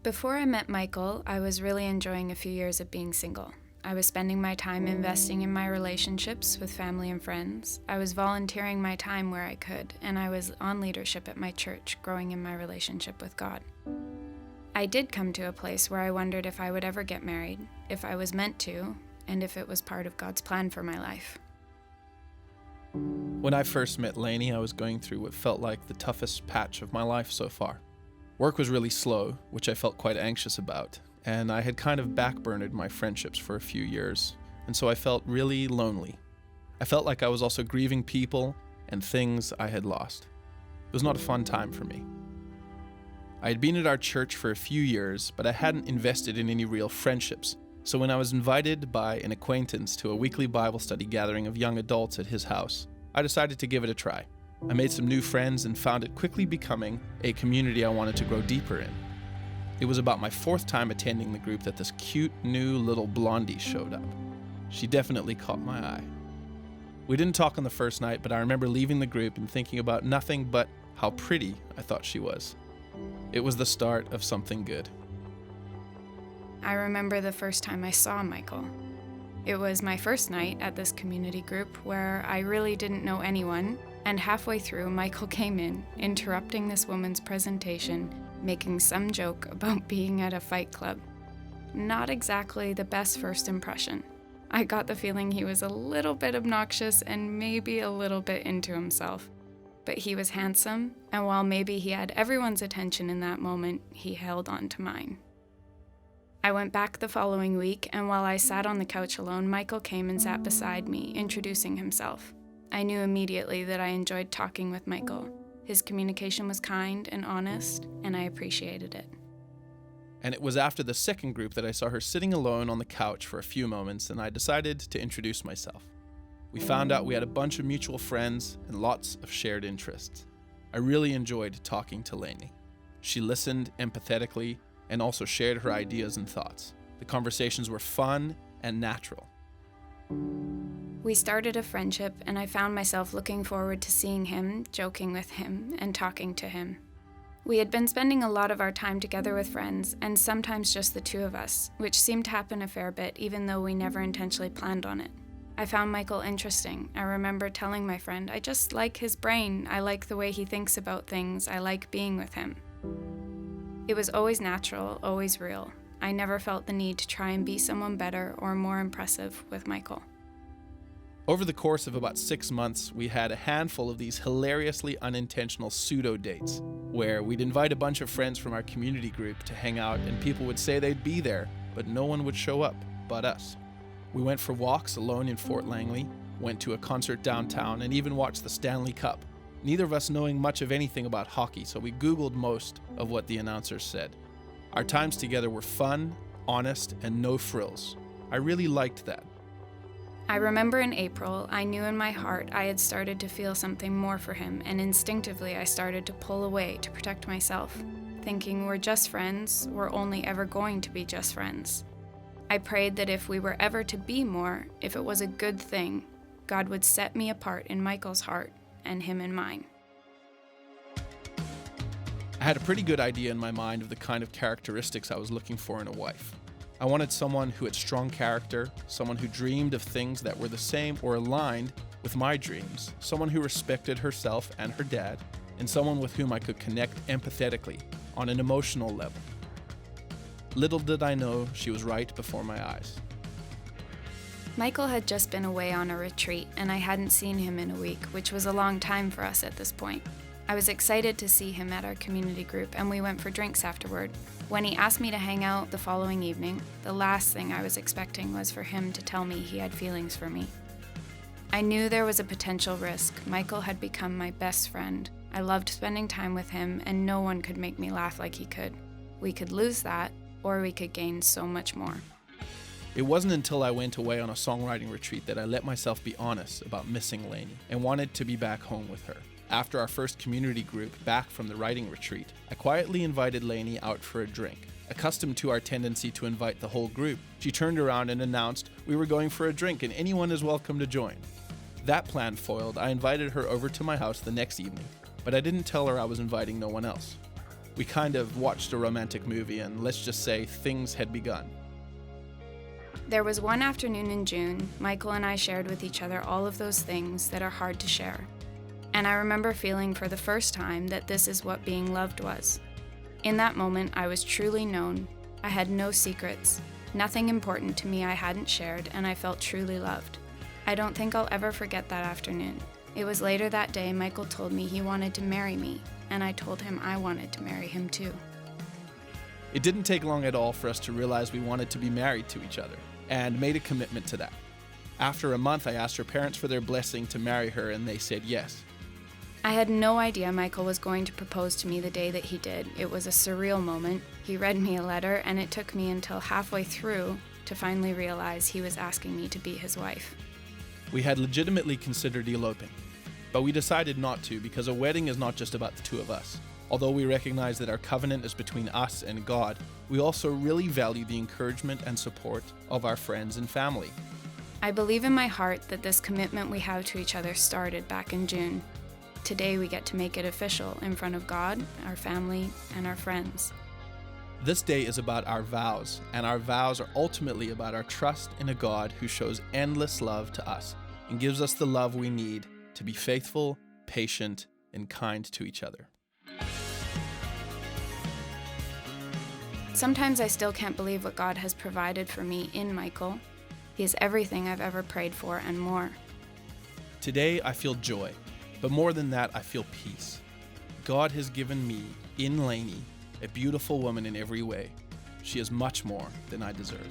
Before I met Michael, I was really enjoying a few years of being single. I was spending my time investing in my relationships with family and friends. I was volunteering my time where I could, and I was on leadership at my church, growing in my relationship with God. I did come to a place where I wondered if I would ever get married, if I was meant to, and if it was part of God's plan for my life. When I first met Lainee, I was going through what felt like the toughest patch of my life so far. Work was really slow, which I felt quite anxious about, and I had kind of backburnered my friendships for a few years, and so I felt really lonely. I felt like I was also grieving people and things I had lost. It was not a fun time for me. I had been at our church for a few years, but I hadn't invested in any real friendships, so when I was invited by an acquaintance to a weekly Bible study gathering of young adults at his house, I decided to give it a try. I made some new friends and found it quickly becoming a community I wanted to grow deeper in. It was about my fourth time attending the group that this cute new little blondie showed up. She definitely caught my eye. We didn't talk on the first night, but I remember leaving the group and thinking about nothing but how pretty I thought she was. It was the start of something good. I remember the first time I saw Michael. It was my first night at this community group where I really didn't know anyone, and halfway through, Michael came in, interrupting this woman's presentation, making some joke about being at a fight club. Not exactly the best first impression. I got the feeling he was a little bit obnoxious and maybe a little bit into himself. But he was handsome, and while maybe he had everyone's attention in that moment, he held on to mine. I went back the following week, and while I sat on the couch alone, Michael came and sat beside me, introducing himself. I knew immediately that I enjoyed talking with Michael. His communication was kind and honest, and I appreciated it. And it was after the second group that I saw her sitting alone on the couch for a few moments, and I decided to introduce myself. We found out we had a bunch of mutual friends and lots of shared interests. I really enjoyed talking to Lainee. She listened empathetically and also shared her ideas and thoughts. The conversations were fun and natural. We started a friendship, and I found myself looking forward to seeing him, joking with him, and talking to him. We had been spending a lot of our time together with friends, and sometimes just the two of us, which seemed to happen a fair bit, even though we never intentionally planned on it. I found Michael interesting. I remember telling my friend, I just like his brain. I like the way he thinks about things. I like being with him. It was always natural, always real. I never felt the need to try and be someone better or more impressive with Michael. Over the course of about 6 months, we had a handful of these hilariously unintentional pseudo-dates, where we'd invite a bunch of friends from our community group to hang out, and people would say they'd be there, but no one would show up but us. We went for walks alone in Fort Langley, went to a concert downtown, and even watched the Stanley Cup. Neither of us knowing much of anything about hockey, so we Googled most of what the announcers said. Our times together were fun, honest, and no frills. I really liked that. I remember in April, I knew in my heart I had started to feel something more for him, and instinctively I started to pull away to protect myself, thinking we're just friends, we're only ever going to be just friends. I prayed that if we were ever to be more, if it was a good thing, God would set me apart in Michael's heart and him in mine. I had a pretty good idea in my mind of the kind of characteristics I was looking for in a wife. I wanted someone who had strong character, someone who dreamed of things that were the same or aligned with my dreams, someone who respected herself and her dad, and someone with whom I could connect empathetically on an emotional level. Little did I know she was right before my eyes. Michael had just been away on a retreat, and I hadn't seen him in a week, which was a long time for us at this point. I was excited to see him at our community group, and we went for drinks afterward. When he asked me to hang out the following evening, the last thing I was expecting was for him to tell me he had feelings for me. I knew there was a potential risk. Michael had become my best friend. I loved spending time with him, and no one could make me laugh like he could. We could lose that, or we could gain so much more. It wasn't until I went away on a songwriting retreat that I let myself be honest about missing Lainee and wanted to be back home with her. After our first community group back from the writing retreat, I quietly invited Lainee out for a drink. Accustomed to our tendency to invite the whole group, she turned around and announced we were going for a drink and anyone is welcome to join. That plan foiled, I invited her over to my house the next evening, but I didn't tell her I was inviting no one else. We kind of watched a romantic movie, and let's just say things had begun. There was one afternoon in June, Michael and I shared with each other all of those things that are hard to share. And I remember feeling for the first time that this is what being loved was. In that moment, I was truly known. I had no secrets, nothing important to me I hadn't shared, and I felt truly loved. I don't think I'll ever forget that afternoon. It was later that day Michael told me he wanted to marry me, and I told him I wanted to marry him too. It didn't take long at all for us to realize we wanted to be married to each other, and made a commitment to that. After a month, I asked her parents for their blessing to marry her, and they said yes. I had no idea Michael was going to propose to me the day that he did. It was a surreal moment. He read me a letter, and it took me until halfway through to finally realize he was asking me to be his wife. We had legitimately considered eloping, but we decided not to because a wedding is not just about the two of us. Although we recognize that our covenant is between us and God, we also really value the encouragement and support of our friends and family. I believe in my heart that this commitment we have to each other started back in June. Today we get to make it official in front of God, our family, and our friends. This day is about our vows, and our vows are ultimately about our trust in a God who shows endless love to us and gives us the love we need to be faithful, patient, and kind to each other. Sometimes I still can't believe what God has provided for me in Michael. He is everything I've ever prayed for and more. Today I feel joy, but more than that, I feel peace. God has given me, in Lainee, a beautiful woman in every way. She is much more than I deserve.